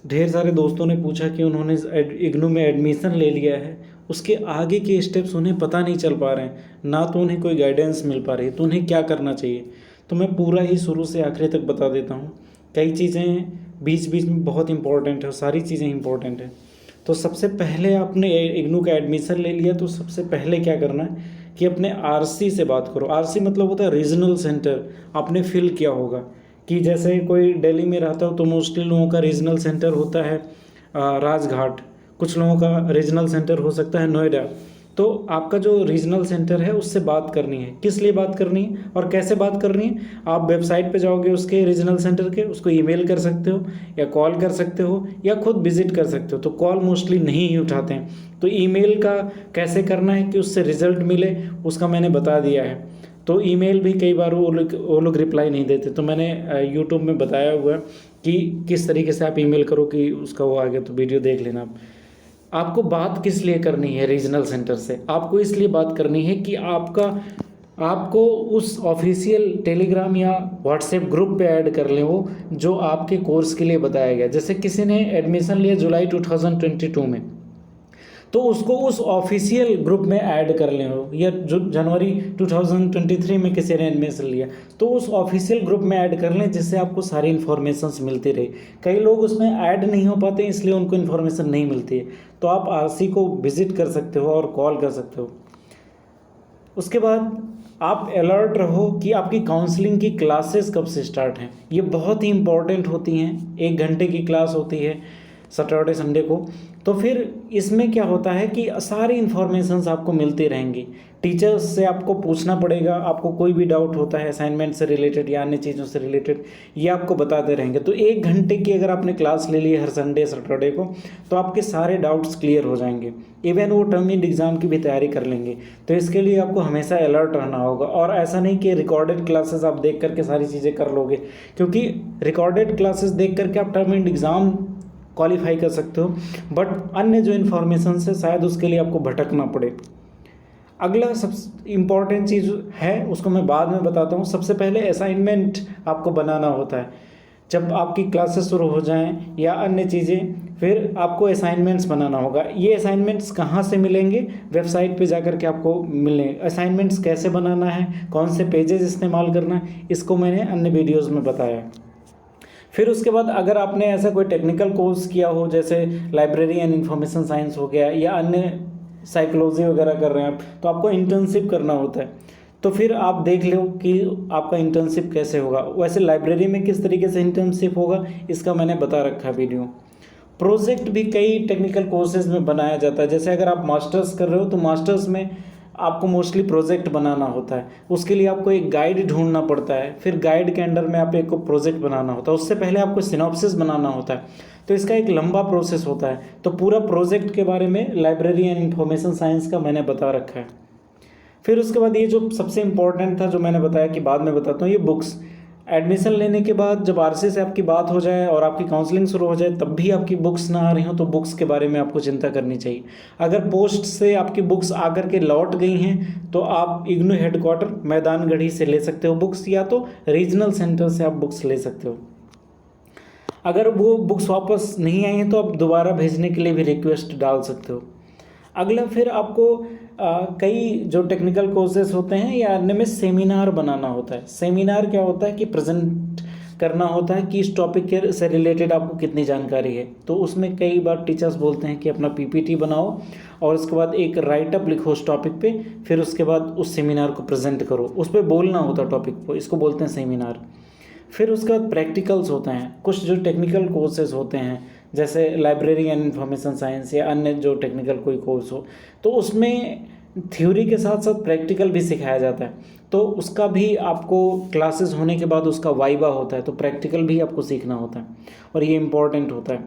ढेर सारे दोस्तों ने पूछा कि उन्होंने इग्नू में एडमिशन ले लिया है, उसके आगे के स्टेप्स उन्हें पता नहीं चल पा रहे हैं, ना तो उन्हें कोई गाइडेंस मिल पा रही है, तो उन्हें क्या करना चाहिए। तो मैं पूरा ही शुरू से आखिरी तक बता देता हूँ। कई चीज़ें बीच बीच में बहुत इंपॉर्टेंट है, सारी चीज़ें इंपॉर्टेंट है। तो सबसे पहले आपने इग्नू का एडमिशन ले लिया, तो सबसे पहले क्या करना है कि अपने आरसी से बात करो। आरसी मतलब होता है रीजनल सेंटर। आपने फिल किया होगा कि जैसे कोई दिल्ली में रहता हो तो मोस्टली लोगों का रीजनल सेंटर होता है राजघाट, कुछ लोगों का रीजनल सेंटर हो सकता है नोएडा। तो आपका जो रीजनल सेंटर है उससे बात करनी है। किस लिए बात करनी है और कैसे बात करनी है, आप वेबसाइट पे जाओगे उसके रीजनल सेंटर के, उसको ईमेल कर सकते हो या कॉल कर सकते हो या खुद विजिट कर सकते हो। तो कॉल मोस्टली नहीं ही उठाते हैं, तो ईमेल का कैसे करना है कि उससे रिजल्ट मिले उसका मैंने बता दिया है। तो ईमेल भी कई बार वो लोग रिप्लाई नहीं देते, तो मैंने यूट्यूब में बताया हुआ है कि किस तरीके से आप ईमेल करो कि उसका वो आ गया, तो वीडियो देख लेना आप। आपको बात किस लिए करनी है रीजनल सेंटर से, आपको इसलिए बात करनी है कि आपको उस ऑफिशियल टेलीग्राम या व्हाट्सएप ग्रुप पे ऐड कर लें वो, जो आपके कोर्स के लिए बताया गया। जैसे किसी ने एडमिशन लिया जुलाई 2022 में, तो उसको उस ऑफिशियल ग्रुप में ऐड कर लें हो, या जो जनवरी 2023 में किसी ने एडमिशन लिया तो उस ऑफिशियल ग्रुप में ऐड कर लें, जिससे आपको सारी इन्फॉर्मेशंस मिलती रहे। कई लोग उसमें ऐड नहीं हो पाते इसलिए उनको इन्फॉर्मेशन नहीं मिलती है। तो आप आरसी को विजिट कर सकते हो और कॉल कर सकते हो। उसके बाद आप अलर्ट रहो कि आपकी काउंसलिंग की क्लासेस कब से स्टार्ट हैं। ये बहुत ही इंपॉर्टेंट होती हैं, 1 घंटे की क्लास होती है सैटरडे संडे को। तो फिर इसमें क्या होता है कि सारी इन्फॉर्मेशंस आपको मिलती रहेंगी। टीचर्स से आपको पूछना पड़ेगा, आपको कोई भी डाउट होता है असाइनमेंट से रिलेटेड या अन्य चीज़ों से रिलेटेड, ये आपको बताते रहेंगे। तो 1 घंटे की अगर आपने क्लास ले ली है हर संडे सैटरडे को, तो आपके सारे डाउट्स क्लियर हो जाएंगे। इवन वो टर्म इन एग्ज़ाम की भी तैयारी कर लेंगे। तो इसके लिए आपको हमेशा अलर्ट रहना होगा, और ऐसा नहीं कि रिकॉर्डेड क्लासेस आप देख करके सारी चीज़ें कर लोगे, क्योंकि रिकॉर्डेड क्लासेस देख करके आप टर्म इन एग्ज़ाम क्वालिफाई कर सकते हो, बट अन्य जो इन्फॉर्मेशन है शायद उसके लिए आपको भटकना पड़े। अगला सबसे इम्पॉर्टेंट चीज़ है, उसको मैं बाद में बताता हूँ। सबसे पहले असाइनमेंट आपको बनाना होता है। जब आपकी क्लासेस शुरू हो जाएं या अन्य चीज़ें, फिर आपको असाइनमेंट्स बनाना होगा। ये असाइनमेंट्स कहाँ से मिलेंगे, वेबसाइट पे जाकर के आपको मिलेंगे। असाइनमेंट्स कैसे बनाना है, कौन से पेजेस इस्तेमाल करना है, इसको मैंने अन्य वीडियोज़ में बताया है। फिर उसके बाद अगर आपने ऐसा कोई टेक्निकल कोर्स किया हो, जैसे लाइब्रेरी एंड इंफॉर्मेशन साइंस हो गया, या अन्य साइकोलॉजी वगैरह कर रहे हैं आप, तो आपको इंटर्नशिप करना होता है। तो फिर आप देख लो कि आपका इंटर्नशिप कैसे होगा। वैसे लाइब्रेरी में किस तरीके से इंटर्नशिप होगा इसका मैंने बता रखा है वीडियो। प्रोजेक्ट भी कई टेक्निकल कोर्सेज में बनाया जाता है। जैसे अगर आप मास्टर्स कर रहे हो तो मास्टर्स में आपको मोस्टली प्रोजेक्ट बनाना होता है। उसके लिए आपको एक गाइड ढूंढना पड़ता है, फिर गाइड के अंडर में आप एक को प्रोजेक्ट बनाना होता है। उससे पहले आपको सिनॉप्सिस बनाना होता है, तो इसका एक लंबा प्रोसेस होता है। तो पूरा प्रोजेक्ट के बारे में लाइब्रेरी एंड इंफॉर्मेशन साइंस का मैंने बता रखा है। फिर उसके बाद ये जो सबसे इम्पोर्टेंट था, जो मैंने बताया कि बाद में बताता हूँ, ये बुक्स। एडमिशन लेने के बाद जब आरसी से आपकी बात हो जाए और आपकी काउंसलिंग शुरू हो जाए, तब भी आपकी बुक्स ना आ रही हो तो बुक्स के बारे में आपको चिंता करनी चाहिए। अगर पोस्ट से आपकी बुक्स आकर के लौट गई हैं तो आप इग्नू हेडक्वार्टर मैदानगढ़ी से ले सकते हो बुक्स, या तो रीजनल सेंटर से आप बुक्स ले सकते हो। अगर वो बुक्स वापस नहीं आई हैं तो आप दोबारा भेजने के लिए भी रिक्वेस्ट डाल सकते हो। अगला फिर आपको कई जो टेक्निकल कोर्सेज होते हैं या अन्य में सेमिनार बनाना होता है। सेमिनार क्या होता है कि प्रेजेंट करना होता है कि इस टॉपिक के से रिलेटेड आपको कितनी जानकारी है। तो उसमें कई बार टीचर्स बोलते हैं कि अपना पीपीटी बनाओ और उसके बाद एक राइटअप लिखो उस टॉपिक पे, फिर उसके बाद उस सेमिनार को प्रेजेंट करो, उस पर बोलना होता है टॉपिक को, इसको बोलते हैं सेमिनार। फिर उसके बाद प्रैक्टिकल्स होते हैं। कुछ जो टेक्निकल कोर्सेज होते हैं जैसे लाइब्रेरी एंड इंफॉर्मेशन साइंस या अन्य जो टेक्निकल कोई कोर्स हो, तो उसमें थ्योरी के साथ साथ प्रैक्टिकल भी सिखाया जाता है। तो उसका भी आपको क्लासेस होने के बाद उसका वाइवा होता है, तो प्रैक्टिकल भी आपको सीखना होता है और ये इम्पॉर्टेंट होता है।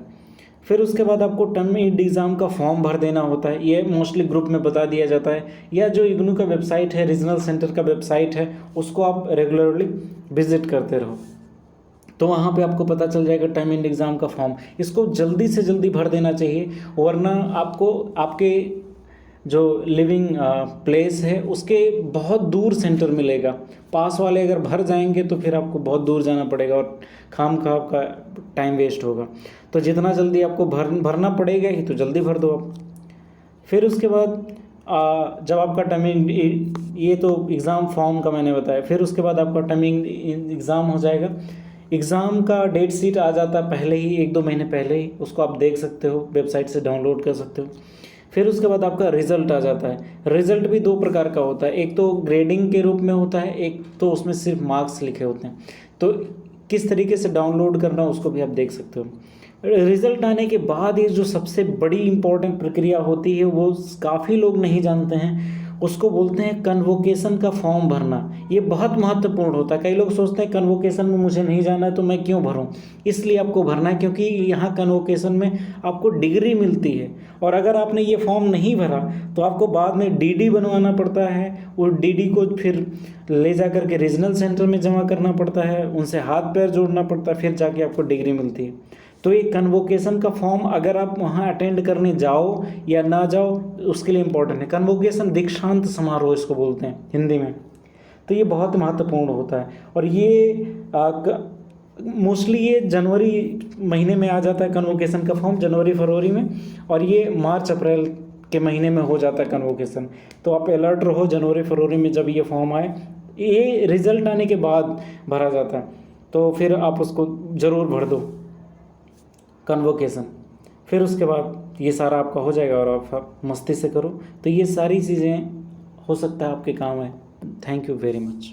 फिर उसके बाद आपको टर्म एग्ज़ाम का फॉर्म भर देना होता है। ये मोस्टली ग्रुप में बता दिया जाता है, या जो इग्नू का वेबसाइट है, रीजनल सेंटर का वेबसाइट है, उसको आप रेगुलरली विजिट करते रहो, तो वहाँ पे आपको पता चल जाएगा टर्म एंड एग्ज़ाम का फॉर्म। इसको जल्दी से जल्दी भर देना चाहिए, वरना आपको आपके जो लिविंग प्लेस है उसके बहुत दूर सेंटर मिलेगा। पास वाले अगर भर जाएंगे तो फिर आपको बहुत दूर जाना पड़ेगा और खामखा आपका टाइम वेस्ट होगा। तो जितना जल्दी आपको भरना पड़ेगा ही तो जल्दी भर दो आप। फिर उसके बाद जब आपका टर्मिंग, ये तो एग्ज़ाम फॉर्म का मैंने बताया, फिर उसके बाद आपका टर्मिंग एग्ज़ाम हो जाएगा। एग्ज़ाम का डेट शीट आ जाता है पहले ही, 1-2 महीने पहले ही, उसको आप देख सकते हो, वेबसाइट से डाउनलोड कर सकते हो। फिर उसके बाद आपका रिज़ल्ट आ जाता है। रिज़ल्ट भी 2 प्रकार का होता है, एक तो ग्रेडिंग के रूप में होता है, एक तो उसमें सिर्फ मार्क्स लिखे होते हैं। तो किस तरीके से डाउनलोड करना उसको भी आप देख सकते हो। रिज़ल्ट आने के बाद ये जो सबसे बड़ी इम्पोर्टेंट प्रक्रिया होती है वो काफ़ी लोग नहीं जानते हैं, उसको बोलते हैं कन्वोकेशन का फॉर्म भरना। ये बहुत महत्वपूर्ण होता है। कई लोग सोचते हैं कन्वोकेशन में मुझे नहीं जाना है तो मैं क्यों भरूं। इसलिए आपको भरना है क्योंकि यहाँ कन्वोकेशन में आपको डिग्री मिलती है, और अगर आपने ये फॉर्म नहीं भरा तो आपको बाद में डीडी बनवाना पड़ता है। और डीडी को फिर ले जा कर के रीजनल सेंटर में जमा करना पड़ता है, उनसे हाथ पैर जोड़ना पड़ता है, फिर जाके आपको डिग्री मिलती है। तो ये कन्वोकेशन का फॉर्म अगर आप वहाँ अटेंड करने जाओ या ना जाओ उसके लिए इम्पोर्टेंट है। कन्वोकेशन दीक्षांत समारोह इसको बोलते हैं हिंदी में। तो ये बहुत महत्वपूर्ण होता है, और ये मोस्टली ये जनवरी महीने में आ जाता है कन्वोकेशन का फॉर्म, जनवरी फरवरी में, और ये मार्च अप्रैल के महीने में हो जाता है कन्वोकेशन। तो आप अलर्ट रहो जनवरी फरवरी में जब ये फॉर्म आए। ये रिज़ल्ट आने के बाद भरा जाता है, तो फिर आप उसको ज़रूर भर दो कन्वोकेशन। फिर उसके बाद ये सारा आपका हो जाएगा और आप मस्ती से करो। तो ये सारी चीज़ें हो सकता है आपके काम है। Thank you very much.